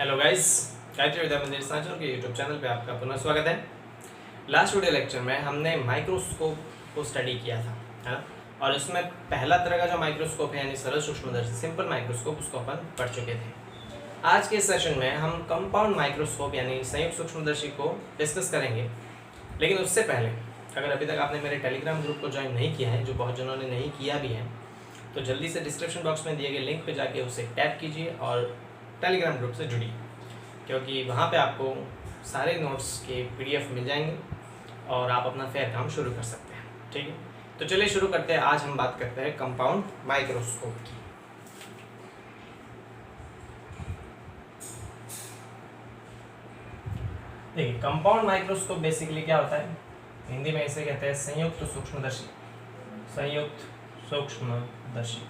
Hello guys, Gayatri विद्या मंदिर सांचौर के YouTube channel पे आपका पुनः स्वागत है। लास्ट वीडियो लेक्चर में हमने माइक्रोस्कोप को स्टडी किया था, है ना। और इसमें पहला तरह का जो माइक्रोस्कोप है यानी सरल सूक्ष्मदर्शी सिंपल माइक्रोस्कोप, उसको अपन पढ़ चुके थे। आज के सेशन में हम कंपाउंड माइक्रोस्कोप यानी संयुक्त सूक्ष्मदर्शी को डिस्कस करेंगे। लेकिन उससे पहले अगर अभी तक आपने मेरे टेलीग्राम ग्रुप को ज्वाइन नहीं किया है, जो बहुत जनों ने नहीं किया भी है, तो जल्दी से डिस्क्रिप्शन बॉक्स में दिए गए लिंक पे जाके उसे टैप कीजिए और टेलीग्राम ग्रुप से जुड़िए, क्योंकि वहाँ पे आपको सारे नोट्स के पीडीएफ मिल जाएंगे और आप अपना फेयर काम शुरू कर सकते हैं। ठीक है, तो चलिए शुरू करते हैं। आज हम बात करते हैं कंपाउंड माइक्रोस्कोप की। देखिए, कंपाउंड माइक्रोस्कोप बेसिकली क्या होता है, हिंदी में इसे कहते हैं संयुक्त सूक्ष्मदर्शी। संयुक्त सूक्ष्मदर्शी,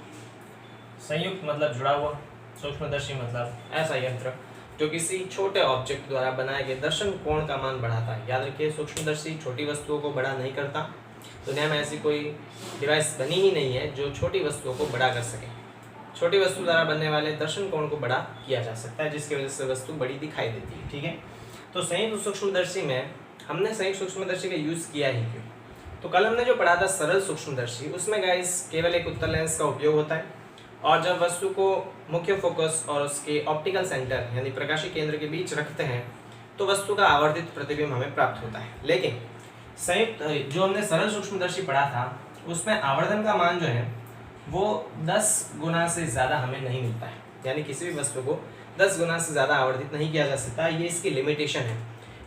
संयुक्त मतलब जुड़ा हुआ, सूक्ष्मदर्शी मतलब ऐसा यंत्र जो किसी छोटे ऑब्जेक्ट द्वारा बनाए गए दर्शन कोण का मान बढ़ाता है। याद रखिए, सूक्ष्मदर्शी छोटी वस्तुओं को बड़ा नहीं करता। दुनिया में ऐसी कोई डिवाइस बनी ही नहीं है जो छोटी वस्तुओं को बड़ा कर सके। छोटी वस्तु द्वारा बनने वाले दर्शन कोण को बड़ा किया जा सकता है, जिसकी वजह से वस्तु बड़ी दिखाई देती है। ठीक है, तो संयुक्त सूक्ष्मदर्शी में हमने संयुक्त सूक्ष्मदर्शी का यूज़ किया ही क्यों? तो कल हमने जो पढ़ा था सरल सूक्ष्मदर्शी, उसमें गाइस केवल एक उत्तल लेंस का उपयोग होता है, और जब वस्तु को मुख्य फोकस और उसके ऑप्टिकल सेंटर यानी प्रकाशीय केंद्र के बीच रखते हैं तो वस्तु का आवर्धित प्रतिबिंब हमें प्राप्त होता है। लेकिन संयुक्त जो हमने सरल सूक्ष्मदर्शी पढ़ा था, उसमें आवर्धन का मान जो है वो 10 गुना से ज़्यादा हमें नहीं मिलता है, यानी किसी भी वस्तु को 10 गुना से ज़्यादा आवर्धित नहीं किया जा सकता, ये इसकी लिमिटेशन है।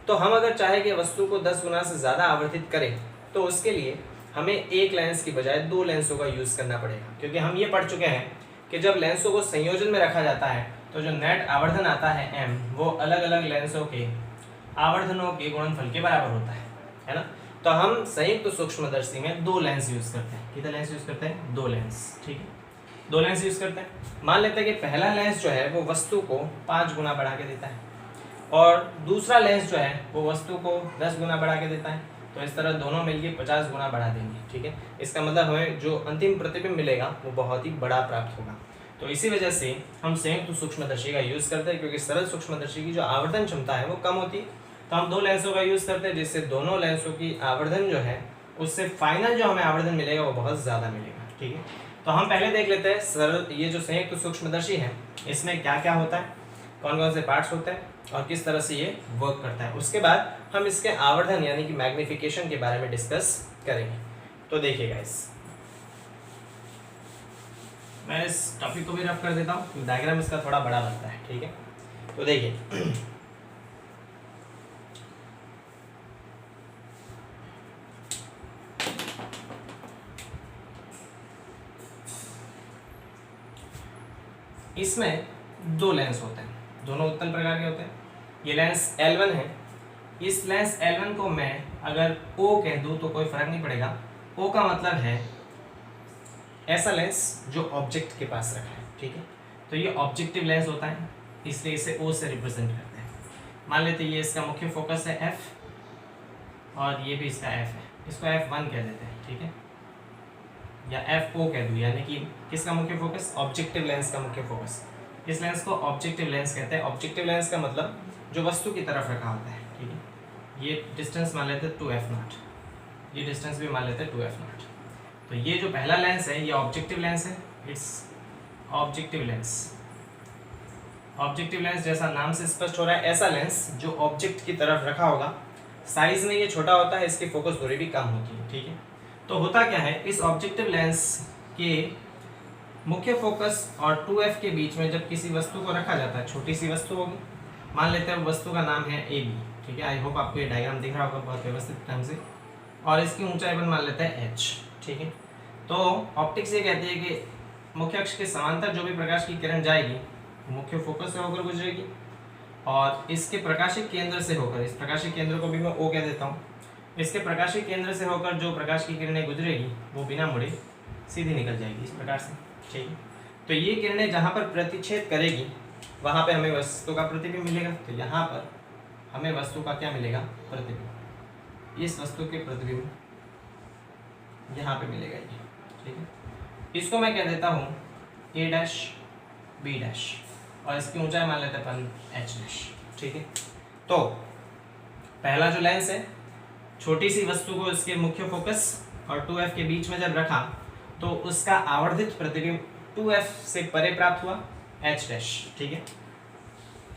तो हम अगर चाहें कि वस्तु को 10 गुना से ज़्यादा आवर्धित करें तो उसके लिए हमें एक लेंस की बजाय 2 लेंसों का यूज़ करना पड़ेगा, क्योंकि हम ये पढ़ चुके हैं कि जब लेंसों को संयोजन में रखा जाता है तो जो नेट आवर्धन आता है m, वो अलग अलग लेंसों के आवर्धनों के गुणनफल के बराबर होता है ना। तो हम संयुक्त सूक्ष्मदर्शी में 2 लेंस यूज करते हैं। कितने लेंस यूज करते हैं? 2 लेंस। ठीक है, 2 लेंस यूज करते हैं। मान लेते हैं कि पहला लेंस जो है वो वस्तु को 5 गुना बढ़ा के देता है और दूसरा लेंस जो है वो वस्तु को 10 गुना बढ़ा के देता है। तो इस तरह दोनों मिलकर 50 गुना बढ़ा देंगे। ठीक है, इसका मतलब हमें जो अंतिम प्रतिबिंब मिलेगा वो बहुत ही बड़ा प्राप्त होगा। तो इसी वजह से हम संयुक्त सूक्ष्मदर्शी का यूज़ करते हैं, क्योंकि सरल सूक्ष्मदर्शी की जो आवर्धन क्षमता है वो कम होती है। तो हम 2 लेंसों का यूज़ करते हैं, जिससे दोनों लेंसों की आवर्धन जो है उससे फाइनल जो हमें आवर्धन मिलेगा वो बहुत ज़्यादा मिलेगा। ठीक है, तो हम पहले देख लेते हैं सरल ये जो संयुक्त सूक्ष्मदर्शी है इसमें क्या क्या होता है, कौन कौन से पार्ट्स होते हैं और किस तरह से ये वर्क करता है। उसके बाद हम इसके आवर्धन यानी कि मैग्निफिकेशन के बारे में डिस्कस करेंगे। तो देखिए गाइस, मैं इस टॉपिक को भी रफ कर देता हूँ, डायग्राम इसका थोड़ा बड़ा लगता है। ठीक है, तो देखिए इसमें 2 लेंस होते हैं, दोनों उत्तल प्रकार के होते हैं। ये लेंस L1 है। इस लेंस L1 को मैं अगर O कह दूं तो कोई फर्क नहीं पड़ेगा। O का मतलब है ऐसा लेंस जो ऑब्जेक्ट के पास रखा है। ठीक है, तो ये ऑब्जेक्टिव लेंस होता है, इसलिए इसे O से रिप्रेजेंट करते हैं। मान लेते हैं ये इसका मुख्य फोकस है F और ये भी इसका F है, इसको F1 कह देते हैं। ठीक है, या FO कह दूँ, यानी कि किसका मुख्य फोकस? ऑब्जेक्टिव लेंस का मुख्य फोकस। इस लेंस को ऑब्जेक्टिव लेंस कहते हैं। ऑब्जेक्टिव लेंस का मतलब जो वस्तु की तरफ रखा होता है। ठीक है, ये डिस्टेंस मान लेते हैं 2f0, ये डिस्टेंस भी मान लेते हैं 2f0। तो ये जो पहला लेंस है ये ऑब्जेक्टिव लेंस है, it's objective lens. Objective lens जैसा नाम से स्पष्ट हो रहा है, ऐसा लेंस जो ऑब्जेक्ट की तरफ रखा होगा। साइज में ये छोटा होता है, इसकी फोकस दूरी भी कम होती है। ठीक है, तो होता क्या है, इस ऑब्जेक्टिव लेंस के मुख्य फोकस और 2f के बीच में जब किसी वस्तु को रखा जाता है, छोटी सी वस्तु होगी, मान लेते हैं वस्तु का नाम है AB। ठीक है, आई होप आपको ये डायग्राम दिख रहा होगा बहुत व्यवस्थित ढंग से, और इसकी ऊंचाई अपन मान लेते हैं h। ठीक है, तो ऑप्टिक्स ये कहती है कि मुख्य अक्ष के समांतर जो भी प्रकाश की किरण जाएगी मुख्य फोकस से होकर गुजरेगी, और इसके प्रकाशिक केंद्र से होकर, इस प्रकाशिक केंद्र को भी मैं O कह देता हूँ, इसके प्रकाशिक केंद्र से होकर जो प्रकाश की किरणें गुजरेगी वो बिना मुड़े सीधी निकल जाएगी इस प्रकार से। ठीक है, तो ये किरणें जहाँ पर प्रतिच्छेद करेगी वहाँ पे हमें वस्तु का प्रतिबिंब मिलेगा। तो यहाँ पर हमें वस्तु का क्या मिलेगा? प्रतिबिंब। इस वस्तु के प्रतिबिंब यहाँ पे मिलेगा ये। ठीक है, इसको मैं कह देता हूँ A' B'। और इसकी ऊंचाई मान लेते हैं अपन h डैश, ठीक है। तो पहला जो लेंस है, छोटी सी वस्तु को इसके मुख्य फोकस और 2f के बीच में जब रखा तो उसका आवर्धित प्रतिबिंब 2f से परे प्राप्त हुआ h डैश, ठीक है।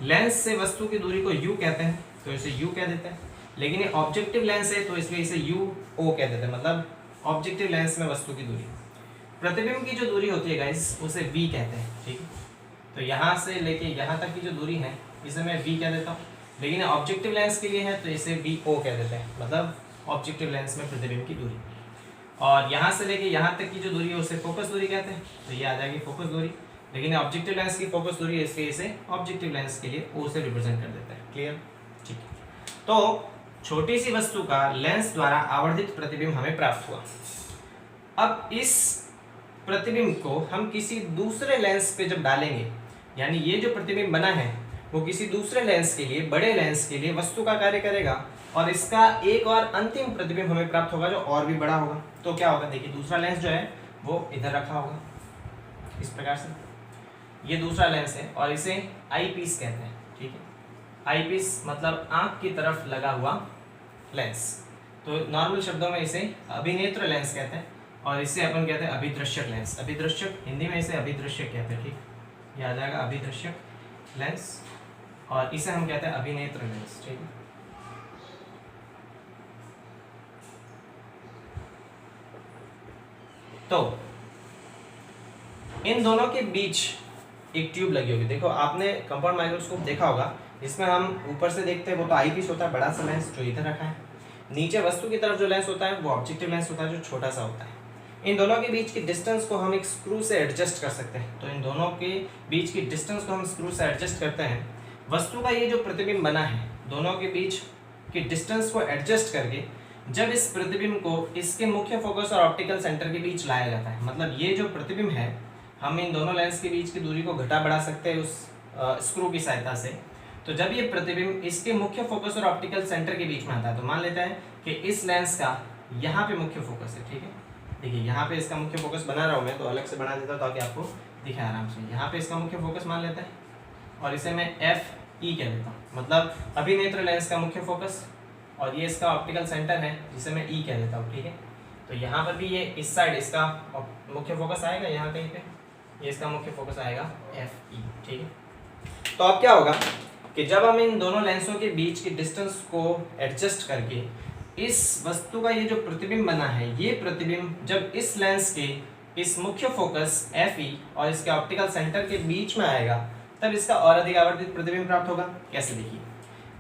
लेंस से वस्तु की दूरी को u कहते हैं तो इसे u कह देते हैं, लेकिन ये ऑब्जेक्टिव लेंस है तो इसलिए इसे UO कह देते हैं, मतलब ऑब्जेक्टिव लेंस में वस्तु की दूरी। प्रतिबिंब की जो दूरी होती है गाइस उसे v कहते हैं, ठीक है। तो यहाँ से लेके यहाँ तक की जो दूरी है इसे मैं v कह देता हूँ, लेकिन ऑब्जेक्टिव लेंस के लिए है तो इसे VO कह देते हैं, मतलब ऑब्जेक्टिव लेंस में प्रतिबिंब की दूरी। और यहाँ से लेके यहाँ तक की जो दूरी है उसे फोकस दूरी कहते हैं, तो ये आ जाएगी फोकस दूरी। लेकिन ऑब्जेक्टिव लेंस की फोकस दूरी इसलिए इसे ऑब्जेक्टिव लेंस के लिए O से रिप्रेजेंट कर देते हैं, क्लियर, ठीक है। तो छोटी सी वस्तु का लेंस द्वारा आवर्धित प्रतिबिंब हमें प्राप्त हुआ। अब इस प्रतिबिंब को हम किसी दूसरे लेंस पे जब डालेंगे, यानी ये जो प्रतिबिंब बना है वो किसी दूसरे लेंस के लिए, बड़े लेंस के लिए वस्तु का कार्य करेगा और इसका एक और अंतिम प्रतिबिंब हमें प्राप्त होगा जो और भी बड़ा होगा। तो क्या होगा, देखिए दूसरा लेंस जो है वो इधर रखा होगा इस प्रकार से, ये दूसरा लेंस है और इसे आई पीस कहते हैं, ठीक है। आई पीस मतलब आंख की तरफ लगा हुआ लेंस, तो नॉर्मल शब्दों में इसे अभिनेत्र लेंस कहते हैं और इसे अपन कहते हैं अभिदृश्यक लेंस। अभिदृश्यक हिंदी में इसे अभिदृश्यक कहते हैं, ठीक, ये आ जाएगा अभिदृश्यक लेंस और इसे हम कहते हैं अभिनेत्र लेंस, ठीक है। तो इन दोनों के बीच एक ट्यूब लगी होगी, देखो आपने कंपाउंड माइक्रोस्कोप देखा होगा, इसमें हम ऊपर से देखते हैं वो तो आई पीस होता है, बड़ा सा लेंस जो इधर रखा है। नीचे वस्तु की तरफ जो लेंस होता है वो ऑब्जेक्टिव लेंस होता है जो छोटा सा होता है। इन दोनों के बीच की डिस्टेंस को हम एक स्क्रू से एडजस्ट कर सकते हैं, तो इन दोनों के बीच की डिस्टेंस को हम स्क्रू से एडजस्ट करते हैं। वस्तु का ये जो प्रतिबिंब बना है, दोनों के बीच की डिस्टेंस को एडजस्ट करके जब इस प्रतिबिंब को इसके मुख्य फोकस और ऑप्टिकल सेंटर के बीच लाया जाता है, मतलब ये जो प्रतिबिंब है हम इन दोनों लेंस के बीच की दूरी को घटा बढ़ा सकते हैं उस स्क्रू की सहायता से। तो जब ये प्रतिबिंब इसके मुख्य फोकस और ऑप्टिकल सेंटर के बीच में आता है, तो मान लेते हैं कि इस लेंस का यहाँ पे मुख्य फोकस है, ठीक है। देखिए यहाँ पे इसका मुख्य फोकस बना रहा हूँ मैं, तो अलग से बना देता हूँ ताकि आपको दिखे आराम से। यहाँ पे इसका मुख्य फोकस मान लेते हैं और इसे मैं FE कह देता हूँ, मतलब अभिनेत्र लेंस का मुख्य फोकस, और ये इसका ऑप्टिकल सेंटर है जिसे मैं E कह देता हूँ, ठीक है। तो यहाँ पर भी ये इस साइड इसका मुख्य फोकस आएगा, यहाँ कहीं पे ये इसका मुख्य फोकस आएगा FE, ठीक है। तो अब क्या होगा कि जब हम इन दोनों लेंसों के बीच की डिस्टेंस को एडजस्ट करके इस वस्तु का ये जो प्रतिबिंब बना है, ये प्रतिबिंब जब इस लेंस के इस मुख्य फोकस FE और इसके ऑप्टिकल सेंटर के बीच में आएगा, तब इसका और अधिक आवर्धित प्रतिबिंब प्राप्त होगा। कैसे, देखिए,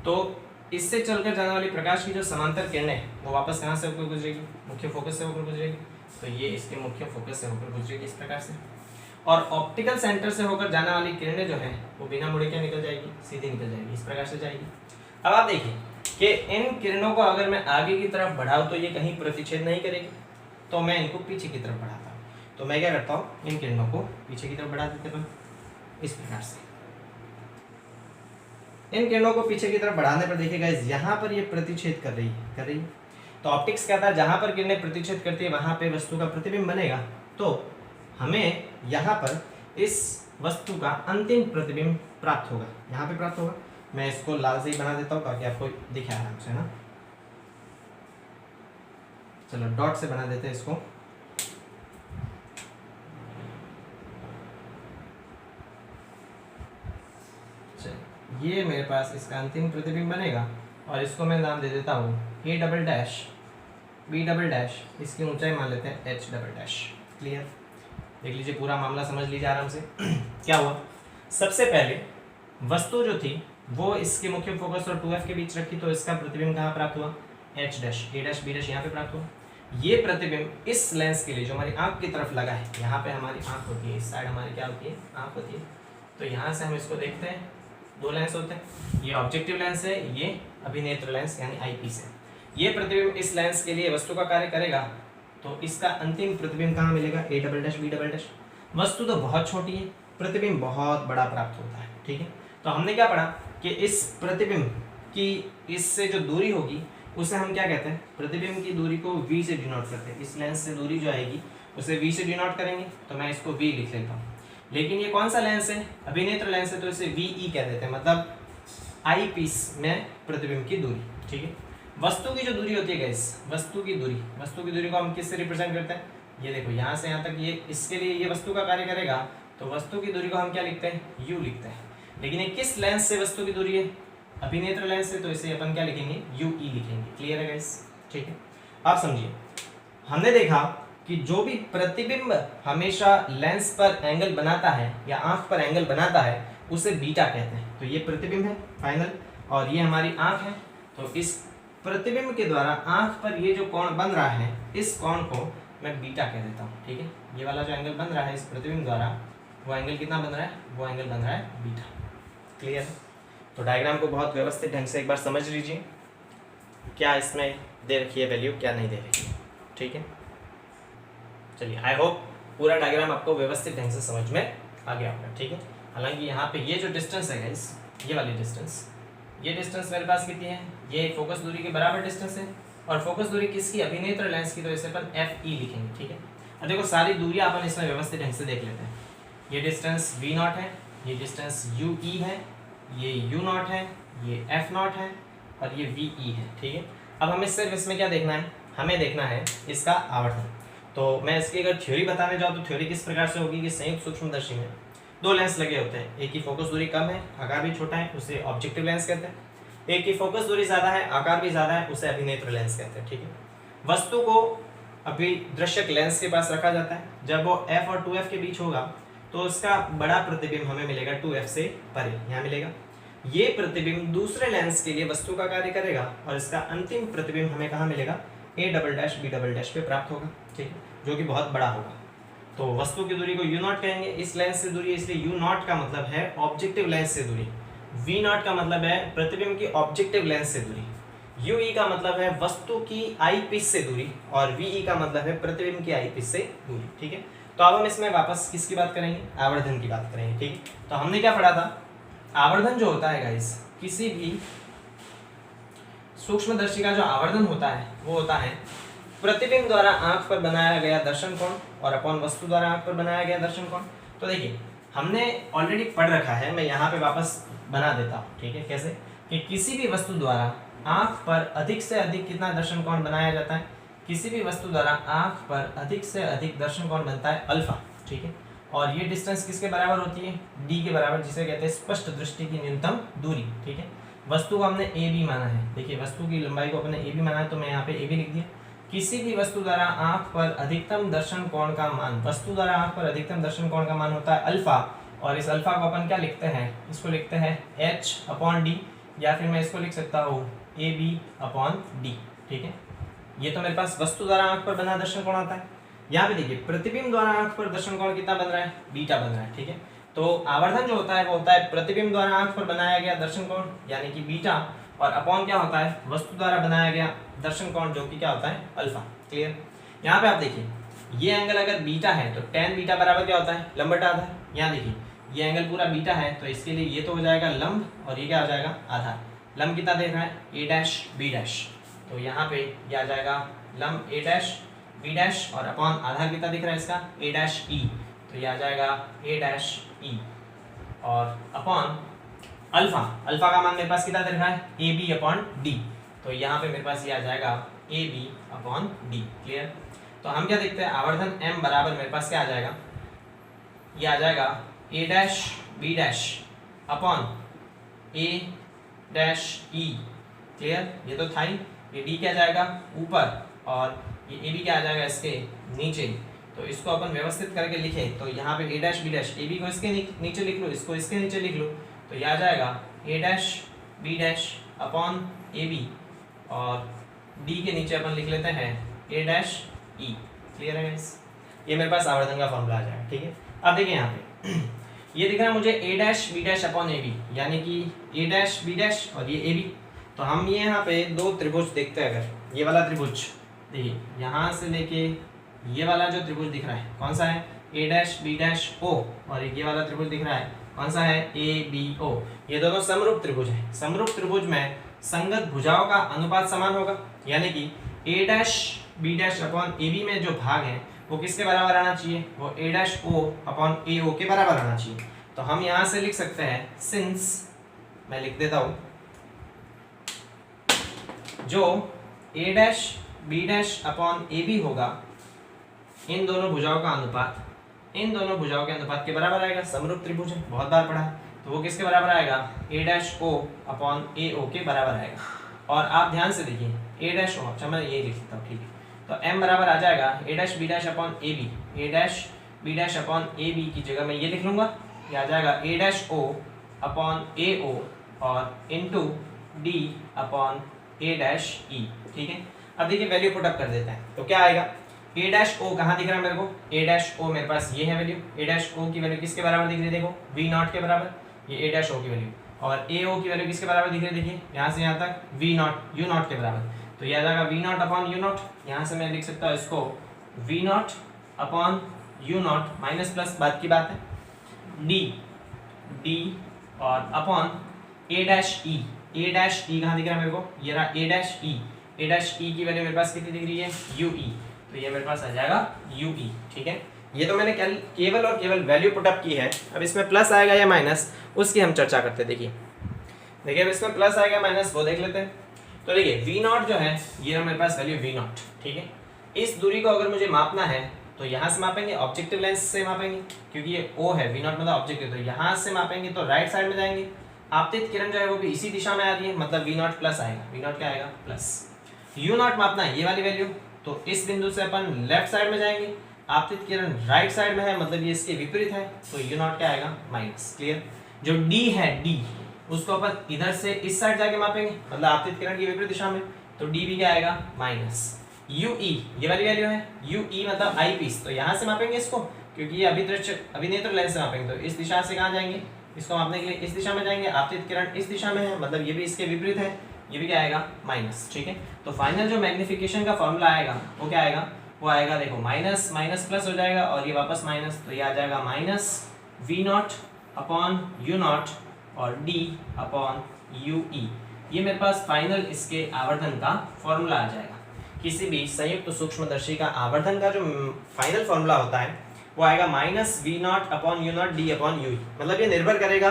तो इससे चलकर जाने वाली प्रकाश की जो समांतर किरणें हैं वो वापस कहाँ से होकर गुजरेगी, मुख्य फोकस से होकर गुजरेगी, तो ये इसके मुख्य फोकस से होकर गुजरेगी इस प्रकार से। और ऑप्टिकल सेंटर से होकर जाने वाली किरणें जो है वो बिना मुड़े क्या निकल जाएगी, सीधी निकल जाएगी, इस प्रकार से जाएगी। अब आप देखिए कि इन किरणों को अगर मैं आगे की तरफ बढ़ाऊँ तो ये कहीं प्रतिच्छेद नहीं करेगी, तो मैं इनको पीछे की तरफ बढ़ाता हूँ। तो मैं क्या करता हूँ, इन किरणों को पीछे की तरफ बढ़ा देते हैं इस प्रकार से। इन किरणों को पीछे की तरफ बढ़ाने पर देखिएगा यहाँ पर ये प्रतिच्छेद कर रही है। तो ऑप्टिक्स कहता है जहाँ पर किरणें प्रतिच्छेद करती है वहाँ पे वस्तु का प्रतिबिंब बनेगा, तो हमें यहाँ पर इस वस्तु का अंतिम प्रतिबिंब प्राप्त होगा, यहाँ पे प्राप्त होगा। मैं इसको लाल से ही बना देता हूँ ताकि आपको दिखे आराम से, ना। चलो डॉट से बना देते हैं इसको। ये मेरे पास इसका अंतिम प्रतिबिंब बनेगा और इसको मैं नाम दे देता हूँ A double dash B double dash, इसकी ऊंचाई मान लेते हैं H डबल डैश। क्लियर, देख लीजिए पूरा मामला समझ लीजिए आराम से। क्या हुआ, सबसे पहले वस्तु जो थी वो इसके मुख्य फोकस और 2F के बीच रखी, तो इसका प्रतिबिंब कहाँ प्राप्त हुआ, H dash A dash B dash यहाँ पे प्राप्त हुआ। ये प्रतिबिंब इस लेंस के लिए जो हमारी आँख की तरफ लगा है, यहाँ पे हमारी आँख होती है, इस साइड हमारी क्या होती है, आँख होती है। तो यहाँ से हम इसको देखते हैं, दो लेंस होते हैं, ये ऑब्जेक्टिव लेंस है, ये अभिनेत्र लेंस यानी आई पीस है। ये प्रतिबिंब इस लेंस के लिए वस्तु का कार्य करेगा, तो इसका अंतिम प्रतिबिंब कहाँ मिलेगा, A double dash B double dash. वस्तु तो बहुत छोटी है, प्रतिबिंब बहुत बड़ा प्राप्त होता है, ठीक है। तो हमने क्या पढ़ा कि इस प्रतिबिंब की इससे जो दूरी होगी उसे हम क्या कहते हैं, प्रतिबिंब की दूरी को V से डिनोट करते हैं। इस लेंस से दूरी जो आएगी उसे V से डिनोट करेंगे, तो मैं इसको V लिख लेता हूँ। लेकिन ये कौन सा लेंस है, अभिनेत्र लेंस है, तो इसे VE कह देते हैं, मतलब आई पीस में प्रतिबिंब की दूरी। ठीक है, वस्तु की जो दूरी होती है गाइस, वस्तु की दूरी को हम किससे रिप्रेजेंट करते हैं, ये देखो यहाँ से यहाँ तक, ये इसके लिए ये वस्तु का कार्य करेगा, तो वस्तु की दूरी को हम क्या लिखते हैं, U लिखते हैं। लेकिन ये किस लेंस से वस्तु की दूरी है, अभिनेत्र लेंस से, तो इसे अपन क्या लिखेंगे, UE लिखेंगे। क्लियर है गाइस? ठीक है, आप समझिए, हमने देखा कि जो भी प्रतिबिंब हमेशा लेंस पर एंगल बनाता है या आंख पर एंगल बनाता है उसे बीटा कहते हैं। तो ये प्रतिबिंब है फाइनल, और ये हमारी आंख है। तो इस प्रतिबिंब के द्वारा आंख पर ये जो कोण बन रहा है, इस कोण को मैं बीटा कह देता हूँ। ठीक है, ये वाला जो एंगल बन रहा है इस प्रतिबिंब द्वारा, वो एंगल कितना बन रहा है, वो एंगल बन रहा है बीटा। क्लियर है? तो डायग्राम को बहुत व्यवस्थित ढंग से एक बार समझ लीजिए, क्या इसमें दे रखी है वैल्यू, क्या नहीं दे रखी है। ठीक है, चलिए, आई होप पूरा डायग्राम आपको व्यवस्थित ढंग से समझ में आ गया होगा। ठीक है, हालांकि यहाँ पे ये जो डिस्टेंस है गाइस, ये वाली डिस्टेंस, ये डिस्टेंस मेरे पास कितनी है, ये फोकस दूरी के बराबर डिस्टेंस है, और फोकस दूरी किसकी, अभिनेत्र लेंस की, तो इसे अपन FE लिखेंगे। ठीक है, अब देखो सारी दूरी अपन इसमें व्यवस्थित ढंग से देख लेते हैं। ये डिस्टेंस V0 है, ये डिस्टेंस UE है, ये U0 है, ये F0 है, और ये VE है। ठीक है, अब हमें सिर्फ इसमें क्या देखना है, हमें देखना है इसका आवर्धन। तो मैं इसकी अगर थ्योरी बताने जाऊँ तो थ्योरी किस प्रकार से होगी कि संयुक्त सूक्ष्मदर्शी में दो लेंस लगे होते हैं, एक की फोकस दूरी कम है, आकार भी छोटा है, उसे ऑब्जेक्टिव लेंस कहते हैं। एक की फोकस दूरी ज़्यादा है, आकार भी ज़्यादा है, उसे अभिनेत्र लेंस कहते हैं। ठीक है, वस्तु को अभिदृश्यक लेंस के पास रखा जाता है, जब वो F और 2F के बीच होगा तो उसका बड़ा प्रतिबिंब हमें मिलेगा 2F से परे, यहाँ मिलेगा। ये प्रतिबिंब दूसरे लेंस के लिए वस्तु का कार्य करेगा, और इसका अंतिम प्रतिबिंब हमें कहाँ मिलेगा, A'-B' पे प्राप्त होगा। ठीक है, जो कि बहुत बड़ा होगा। तो वस्तु की दूरी को U0 कहेंगे, इस लेंस से दूरी, इसलिए U0 का मतलब है ऑब्जेक्टिव लेंस से दूरी, V0 का मतलब है प्रतिबिंब की ऑब्जेक्टिव लेंस से दूरी, UE का मतलब है वस्तु की आई पीस से दूरी, और VE का मतलब है प्रतिबिंब की आई पीस से दूरी। ठीक है, तो अब हम इसमें वापस किसकी बात करेंगे, आवर्धन की बात करेंगे। ठीक है, तो हमने क्या पढ़ा था, आवर्धन जो होता है गाइस, किसी भी सूक्ष्मदर्शी का जो आवर्धन होता है वो होता है प्रतिबिंब द्वारा आंख पर बनाया गया दर्शन कोण और अपॉन वस्तु द्वारा आंख पर बनाया गया दर्शन कोण। तो देखिए, हमने ऑलरेडी पढ़ रखा है, मैं यहाँ पे वापस बना देता हूँ। ठीक है, कैसे कि किसी भी वस्तु द्वारा आंख पर अधिक से अधिक कितना दर्शन कोण बनाया जाता है, किसी भी वस्तु द्वारा आंख पर अधिक से अधिक दर्शन कोण बनता है अल्फा। ठीक है, और ये डिस्टेंस किसके बराबर होती है, D के बराबर, जिसे कहते हैं स्पष्ट दृष्टि की न्यूनतम दूरी। ठीक है, वस्तु को हमने AB माना है, देखिए वस्तु की लंबाई को हमने AB माना है, तो मैं यहाँ पे AB लिख दिया। किसी भी वस्तु द्वारा आंख पर अधिकतम दर्शन कोण का मान, वस्तु द्वारा आंख पर अधिकतम दर्शन कोण का मान होता है अल्फा, और इस अल्फा को अपन क्या लिखते हैं, इसको लिखते हैं H/D, या फिर मैं इसको लिख सकता हूँ AB/D। ठीक है, ये तो मेरे पास वस्तु द्वारा आंख पर बना दर्शन कोण आता है। यहाँ पे देखिए प्रतिबिंब द्वारा आंख पर दर्शन कोण कितना बन रहा है, बीटा बन रहा है। ठीक है, तो आवर्धन जो होता है वो होता है प्रतिबिंब द्वारा आंख पर बनाया गया दर्शन कोण यानी कि बीटा, और अपॉन क्या होता है, वस्तु द्वारा बनाया गया दर्शन कोण जो कि क्या होता है, अल्फा। क्लियर? यहाँ पे आप देखिए, ये एंगल अगर बीटा है तो tan बीटा बराबर क्या होता है, लंब बटा आधार। यहाँ देखिए ये एंगल पूरा बीटा है, तो इसके लिए ये तो हो जाएगा लंब, और ये क्या हो जाएगा, आधार। लंब कितना देख रहा है, A'-B', तो यहाँ पे ये आ जाएगा लंब A'-B', और अपॉन आधार कितना दिख रहा है इसका, A'-E, तो ये आ जाएगा A'-E, और अपॉन अल्फा, अल्फा का मान मेरे पास कितना दिख रहा है, AB/D, तो यहाँ पे मेरे पास ये आ जाएगा AB/D। क्लियर? तो हम क्या देखते हैं, आवर्धन M बराबर मेरे पास क्या आ जाएगा, ये आ जाएगा A'-B' अपॉन A'-E। क्लियर? ये तो था ही, ये D क्या जाएगा ऊपर, और ये AB क्या आ जाएगा इसके नीचे। तो इसको अपन व्यवस्थित करके लिखें तो यहाँ पे A'-B', AB को इसके नीचे लिख लो, इसको इसके नीचे लिख लो, तो यह आ जाएगा A'-B' अपॉन AB, और D के नीचे अपन लिख लेते हैं A'-E। क्लियर है गाइस? ये मेरे पास आवर्धन का फॉर्मूला आ जाएगा। ठीक है, अब देखिए यहाँ पे ये दिख रहा है मुझे A'-B' अपॉन AB, यानी कि A'-B' और ये AB। तो हम ये यहाँ पे दो त्रिभुज देखते हैं, अगर ये वाला त्रिभुज देखिए, यहाँ से लेके ये वाला जो त्रिभुज दिख रहा है कौन सा है, A'-B'-O, और ये वाला त्रिभुज दिख रहा है कौन सा है, ABO। ये दोनों समरूप त्रिभुज हैं। समरूप त्रिभुज में संगत भुजाओं का अनुपात समान होगा, यानी कि A'-B' अपॉन AB में जो भाग है वो किसके बराबर आना चाहिए, वो a डैश o अपॉन ए ओ के बराबर आना चाहिए। तो हम यहां से लिख सकते हैं सिंस, मैं लिख देता हूं, जो a dash b dash upon A B होगा, इन दोनों भुजाओं का अनुपात इन दोनों भुजाओं के अनुपात के बराबर आएगा। समरूप त्रिभुज है, बहुत बार पढ़ा है, तो वो किसके बराबर आएगा, a डैश o अपॉन ए ओ के बराबर आएगा। और आप ध्यान से देखिए a डैश o, अच्छा मैं ये लिख देता हूँ, ठीक है, तो m बराबर आ जाएगा a dash b dash upon A B, a dash b dash upon A B की जगह मैं ये लिख लूंगा, ये आ जाएगा a डैश o अपॉन ए ओ और into d upon a dash e, ठीक है। अब देखिए वैल्यू पुट अप कर देते हैं, तो क्या आएगा, a डैश o कहाँ दिख रहा है मेरे को, a डैश o मेरे पास ये है वैल्यू, a डैश o की वैल्यू किसके बराबर दिख रही है, देखो v नॉट के बराबर, ये a डैश o की वैल्यू, और a o की वैल्यू किसके बराबर दिख रही है, देखिए यहाँ से यहाँ तक v नॉट u नॉट के बराबर, तो ये आ जाएगा v not upon u not, यहाँ से मैं लिख सकता हूँ इसको v not upon u not minus plus बाद की बात है d और अपॉन a डैश e कहाँ दिख रहा है मेरे को, ये रहा a डैश e की वैल्यू मेरे पास कितनी दिख रही है, ue, तो ये मेरे पास आ जाएगा ue, ठीक है। ये तो मैंने केवल और केवल वैल्यू पुटअप की है। अब इसमें प्लस आएगा या माइनस, उसकी हम चर्चा करते हैं। देखिए अब इसमें प्लस आएगा माइनस, वो देख लेते हैं। तो देखिए वी नॉट जो है, ये मेरे पास वैल्यू वी नॉट, ठीक है। इस दूरी को अगर मुझे मापना है तो यहाँ से मापेंगे, ऑब्जेक्टिव लेंस से मापेंगे, क्योंकि ये ओ है, वी नॉट मतलब ऑब्जेक्टिव, तो यहाँ से मापेंगे तो राइट साइड में जाएंगे। आपतित किरण जो है वो भी इसी दिशा में आ रही है, मतलब वी नॉट प्लस आएगा, वी नॉट क्या आएगा प्लस। यू नॉट मापना है ये वाली वैल्यू, तो इस बिंदु से अपन लेफ्ट साइड में जाएंगे, आपतित किरण राइट साइड में है, मतलब ये इसके विपरीत है, तो यू नॉट क्या आएगा माइनस। क्लियर। जो डी है, डी उसको अपन इधर से इस साइड जाके मापेंगे, मतलब आपतित किरण की विपरीत दिशा में, तो डी भी क्या आएगा माइनस। यू ई ये वाली वैल्यू है, यू ई मतलब आई पीस, तो यहाँ से मापेंगे इसको, क्योंकि ये अभिनेत्र लेंस से मापेंगे, तो इस दिशा से कहाँ जाएंगे, इसको मापने के लिए इस दिशा में जाएंगे। आपतित किरण इस दिशा में है, मतलब ये भी इसके विपरीत है, ये भी क्या आएगा माइनस। ठीक है, तो फाइनल जो मैग्निफिकेशन का फॉर्मूला आएगा वो क्या आएगा, वो आएगा देखो माइनस माइनस प्लस हो जाएगा और ये वापस माइनस, तो ये आ जाएगा minus V not upon you naught और डी अपॉन यू ई। ये मेरे पास फाइनल इसके आवर्धन का फॉर्मूला आ जाएगा। किसी भी संयुक्त सूक्ष्मदर्शी का आवर्धन का जो फाइनल फॉर्मूला होता है वो आएगा minus V not upon you naught D upon U E. मतलब ये निर्भर करेगा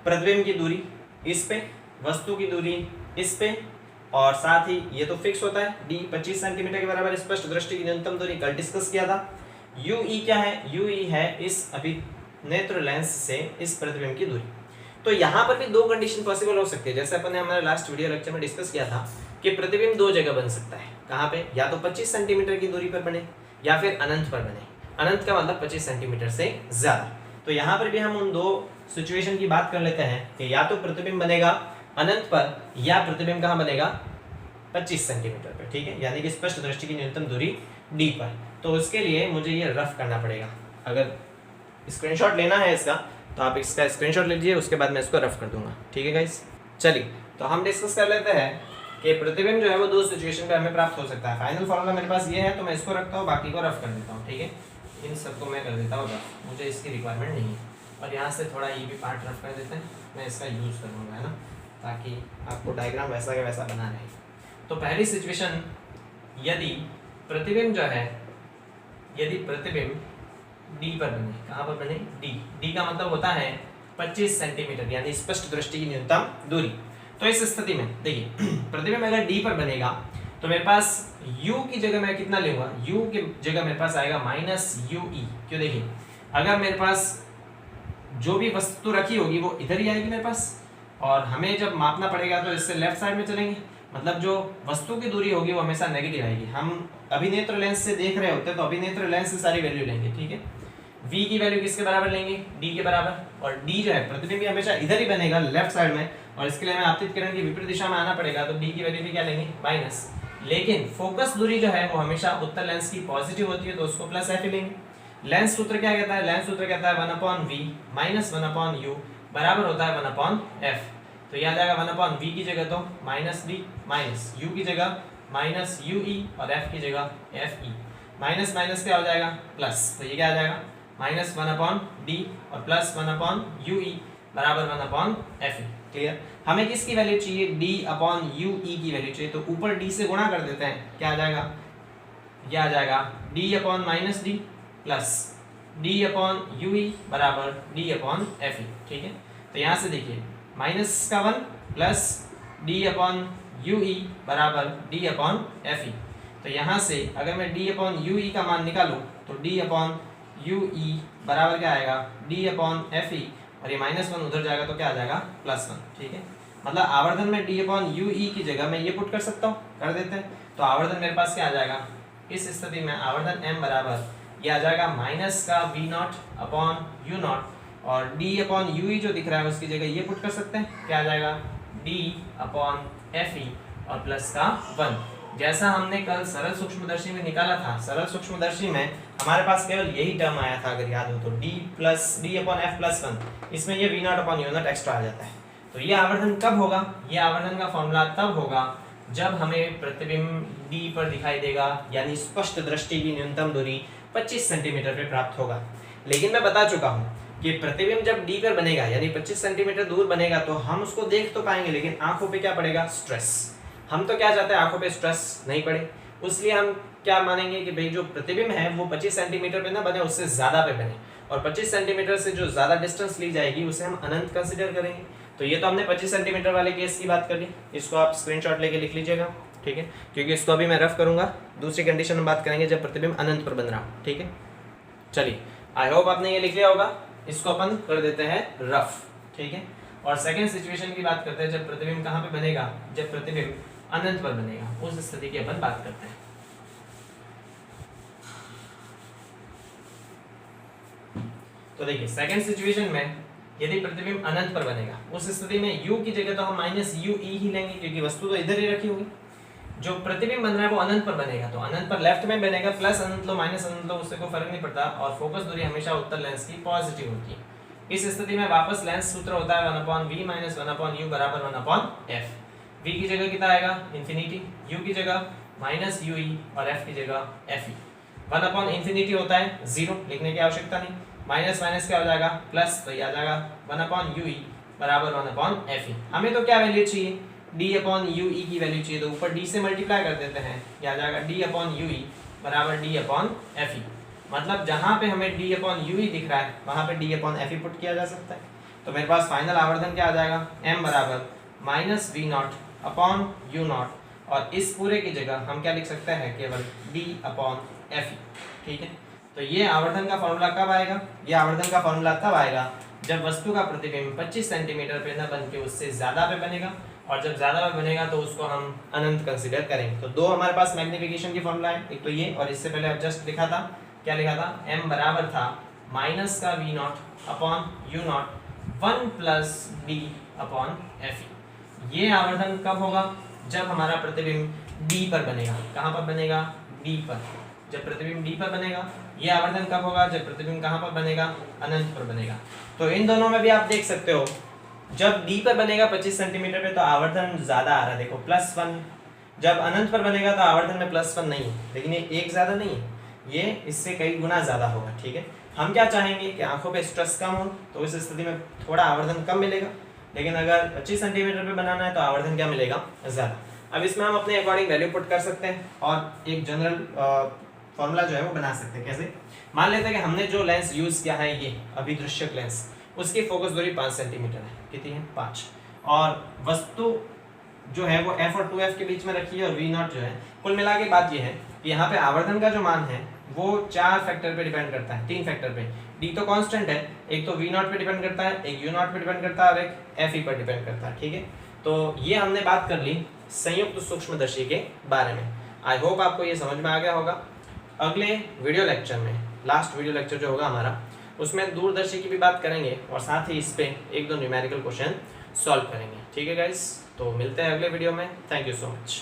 प्रतिबिंब की दूरी इस पे, वस्तु की दूरी इस पे, और साथ ही ये तो फिक्स होता है डी 25 सेंटीमीटर के बराबर स्पष्ट दृष्टि की न्यूनतम दूरी, कल डिस्कस किया था। यू ई क्या है, यू ई है इस अभिनेत्र लेंस से इस प्रतिबिंब की दूरी। तो यहाँ पर भी दो कंडीशन पॉसिबल हो सकती है, जैसे अपन ने हमारे लास्ट वीडियो लेक्चर में डिस्कस किया था कि प्रतिबिंब दो जगह बन सकता है। कहाँ पे, या तो 25 सेंटीमीटर की दूरी पर बने या फिर अनंत पर बने। अनंत का मतलब 25 सेंटीमीटर से ज्यादा। तो यहाँ पर भी हम उन दो सिचुएशन की बात कर लेते हैं कि या तो प्रतिबिंब बनेगा अनंत पर या प्रतिबिंब कहाँ बनेगा 25 सेंटीमीटर पर। ठीक है, यानी कि स्पष्ट दृष्टि की न्यूनतम दूरी डी पर। तो उसके लिए मुझे ये रफ करना पड़ेगा। अगर स्क्रीनशॉट लेना है इसका तो आप इसका स्क्रीनशॉट लीजिए, उसके बाद मैं इसको रफ कर दूंगा। ठीक है गाइस, चलिए तो हम डिस्कस कर लेते हैं कि प्रतिबिंब जो है वो दो सिचुएशन पे हमें प्राप्त हो सकता है। फाइनल फॉर्मूला मेरे पास ये है, तो मैं इसको रखता हूँ, बाकी को रफ कर देता हूँ। ठीक है, इन सबको मैं कर देता हूँ रफ, मुझे इसकी रिक्वायरमेंट नहीं है। और यहाँ से थोड़ा ये भी पार्ट रफ कर देते हैं, मैं इसका यूज़ करूँगा, है ना, ताकि आपको डायग्राम वैसा का वैसा बना रहे। तो पहली सिचुएशन, यदि प्रतिबिंब जो है, यदि प्रतिबिंब डी पर बने, कहाँ पर बने, डी। डी का मतलब होता है 25 सेंटीमीटर, यानी स्पष्ट दृष्टि की न्यूनतम दूरी। तो इस स्थिति में देखिए प्रतिबिंब अगर डी पर बनेगा तो मेरे पास u की जगह मैं कितना लूंगा, u की जगह मेरे पास आएगा माइनस यू ई। क्यों, देखिए अगर मेरे पास जो भी वस्तु रखी होगी वो इधर ही आएगी मेरे पास, और हमें जब मापना पड़ेगा तो इससे लेफ्ट साइड में चलेंगे, मतलब जो वस्तु की दूरी होगी वो हमेशा नेगेटिव आएगी। हम अभिनेत्र लेंस से देख रहे होते हैं तो अभिनेत्र लेंस से सारी वैल्यू लेंगे। ठीक है, v की वैल्यू किसके बराबर लेंगे, d के बराबर, और d जो है प्रतिबिंब हमेशा इधर ही बनेगा लेफ्ट साइड में, और इसके लिए हमें आपतित किरण की विपरीत दिशा में आना पड़ेगा, तो d की वैल्यू भी क्या लेंगे माइनस। लेकिन फोकस दूरी जो है वो हमेशा उत्तर लेंस की पॉजिटिव होती है, तो उसको प्लस f लेंगे। लेंस सूत्र क्या कहता है, लेंस सूत्र कहता है 1/v माइनस 1/u बराबर होता है 1/f। तो ये आ जाएगा 1/v की जगह तो माइनस d, माइनस u की जगह माइनस ue, और f की जगह fe। माइनस माइनस क्या हो जाएगा प्लस, तो ये क्या आ जाएगा माइनस 1/d और प्लस 1/ue बराबर 1/fe। क्लियर। हमें किसकी वैल्यू चाहिए, d/ue की वैल्यू चाहिए, तो ऊपर d से गुणा कर देते हैं, क्या आ जाएगा, ये आ जाएगा D upon minus D plus D upon U ई बराबर डी अपॉन एफ ई। ठीक है, तो यहाँ से देखिए माइनस का 1 प्लस डी अपॉन यू ई बराबर डी अपॉन एफ ई। तो यहाँ से अगर मैं डी अपॉन यू ई का मान निकालूँ तो डी अपॉन यू ई बराबर क्या आएगा, डी अपॉन एफ ई, और ये -1 उधर जाएगा तो क्या आ जाएगा +1। ठीक है, मतलब आवर्धन में डी अपॉन यू ई की जगह मैं ये पुट कर सकता हूँ, कर देते हैं। तो आवर्धन मेरे पास क्या आ जाएगा, इस स्थिति में आवर्धन m बराबर ये आ जाएगा माइनस का V not upon you naught, और डी अपॉन यू ई जो दिख रहा है उसकी जगह ये पुट कर सकते हैं, क्या आ जाएगा डी अपॉन एफ ई और प्लस का 1। जैसा हमने कल सरल सूक्ष्मदर्शी में निकाला था, सरल सूक्ष्मदर्शी में हमारे पास केवल यही टर्म आया था, अगर याद हो तो डी अपॉन एफ प्लस 1, इसमें ये we not upon you not extra आ जाता है। तो ये आवर्धन कब होगा, ये आवर्धन का फॉर्मूला तब होगा जब हमें प्रतिबिंब डी पर दिखाई देगा, यानी स्पष्ट दृष्टि की न्यूनतम दूरी 25 सेंटीमीटर पे प्राप्त होगा। लेकिन मैं बता चुका हूँ कि प्रतिबिंब जब डी पर बनेगा यानी 25 सेंटीमीटर दूर बनेगा तो हम उसको देख तो पाएंगे, लेकिन आंखों पे क्या पड़ेगा, स्ट्रेस। हम तो क्या चाहते हैं, आंखों पे स्ट्रेस नहीं पड़े, इसलिए हम क्या मानेंगे कि भाई जो प्रतिबिंब है वो 25 सेंटीमीटर पे ना बने, उससे ज़्यादा पे बने, और 25 सेंटीमीटर से जो ज़्यादा डिस्टेंस ली जाएगी उसे हम अनंत कंसिडर करेंगे। तो ये तो हमने 25 सेंटीमीटर वाले केस की बात कर ली, इसको आप स्क्रीनशॉट लेके लिख लीजिएगा। ठीक है, क्योंकि इसको अभी मैं रफ करूंगा, दूसरी कंडीशन में बात करेंगे जब प्रतिबिंब अनंत पर बन रहा हो। ठीक है, चलिए आई होप आपने ये लिख लिया होगा, इसको अपन कर देते हैं रफ। ठीक है, और सेकेंड सिचुएशन की बात करते हैं, जब प्रतिबिंब कहाँ पे बनेगा, जब प्रतिबिंब अनंत पर बनेगा, उस स्थिति की अपन बात करते हैं। तो देखिए सेकेंड सिचुएशन में यदि प्रतिबिंब अनंत पर बनेगा, उस स्थिति में u की जगह तो हम माइनस यू ई ही लेंगे, क्योंकि वस्तु तो इधर ही रखी होगी। जो प्रतिबिंब बन रहा है वो अनंत पर बनेगा, तो अनंत पर लेफ्ट में बनेगा, प्लस अनंत लो माइनस अनंत लो उससे कोई फर्क नहीं पड़ता, और फोकस दूरी हमेशा उत्तर लेंस की पॉजिटिव होती है। इस स्थिति में वापस लेंस सूत्र होता है 1/v माइनस 1/u बराबर 1/f। v की जगह कितना आएगा, इन्फिनिटी, u की जगह माइनस यू ई और f की जगह एफ ई। 1/∞ होता है 0, लिखने की आवश्यकता नहीं, माइनस माइनस क्या हो जाएगा प्लस, तो ये आ जाएगा 1/u बराबर 1/f। हमें तो क्या वैल्यू चाहिए, d/u की वैल्यू चाहिए, तो ऊपर d से मल्टीप्लाई कर देते हैं, ये आ जाएगा d/u बराबर d/f। मतलब जहाँ पे हमें d/u दिख रहा है वहाँ पे d/f पुट किया जा सकता है। तो मेरे पास फाइनल आवर्धन क्या आ जाएगा, m बराबर minus V not upon you naught, और इस पूरे की जगह हम क्या लिख सकते हैं, केवल d/f। ठीक है, तो ये आवर्धन का फॉर्मूला कब आएगा, ये आवर्धन का फॉर्मूला तब आएगा जब वस्तु का प्रतिबिंब 25 सेंटीमीटर पे न बन के उससे ज़्यादा पे बनेगा, और जब ज़्यादा पे बनेगा तो उसको हम अनंत कंसीडर करेंगे। तो दो हमारे पास मैग्निफिकेशन की फॉर्मूला है, एक तो ये, और इससे पहले अब जस्ट लिखा था, क्या लिखा था, m बराबर था माइनस का V not upon you naught 1 plus d/f। ये आवर्धन कब होगा, जब हमारा प्रतिबिंब d पर बनेगा। कहाँ पर बनेगा, d पर। जब प्रतिबिंब d पर बनेगा, ये आवर्धन कब होगा, जब प्रतिबिंब कहाँ पर बनेगा, अनंत पर बनेगा। तो इन दोनों में भी आप देख सकते हो, जब d पर बनेगा 25 सेंटीमीटर पे तो आवर्धन ज़्यादा आ रहा है, देखो +1। जब अनंत पर बनेगा तो आवर्धन में +1 नहीं है, लेकिन ये एक ज़्यादा नहीं है, ये इससे कई गुना ज़्यादा होगा। ठीक है, हम क्या चाहेंगे कि आंखों पे स्ट्रेस कम हो, तो इस स्थिति में थोड़ा आवर्धन कम मिलेगा, लेकिन अगर 25 सेंटीमीटर पे बनाना है तो आवर्धन क्या मिलेगा, ज़्यादा। अब इसमें हम अपने अकॉर्डिंग वैल्यू पुट कर सकते हैं और एक जनरल फॉर्मूला जो है वो बना सकते हैं। कैसे, मान लेते हैं कि हमने जो लेंस यूज़ किया है ये अभिदृश्यक लेंस, उसकी फोकस दूरी 5 सेंटीमीटर है, कितनी है 5, और वस्तु जो है वो f और 2f के बीच में रखी है, और v नॉट जो है, कुल मिला के बात ये है कि यहाँ पे आवर्धन का जो मान है वो 4 फैक्टर पे डिपेंड करता है, 3 फैक्टर पे। d तो कांस्टेंट है, एक तो v नॉट पे डिपेंड करता है, एक u नॉट पे डिपेंड करता है, और एक f ई पर डिपेंड करता है। ठीक है, तो ये हमने बात कर ली संयुक्त सूक्ष्मदर्शी के बारे में। आई होप आपको ये समझ में आ गया होगा। अगले वीडियो लेक्चर में, लास्ट वीडियो लेक्चर जो होगा हमारा, उसमें दूरदर्शी की भी बात करेंगे और साथ ही इस पे 1-2 न्यूमेरिकल क्वेश्चन सॉल्व करेंगे। ठीक है गाइस, तो मिलते हैं अगले वीडियो में। Thank you so much.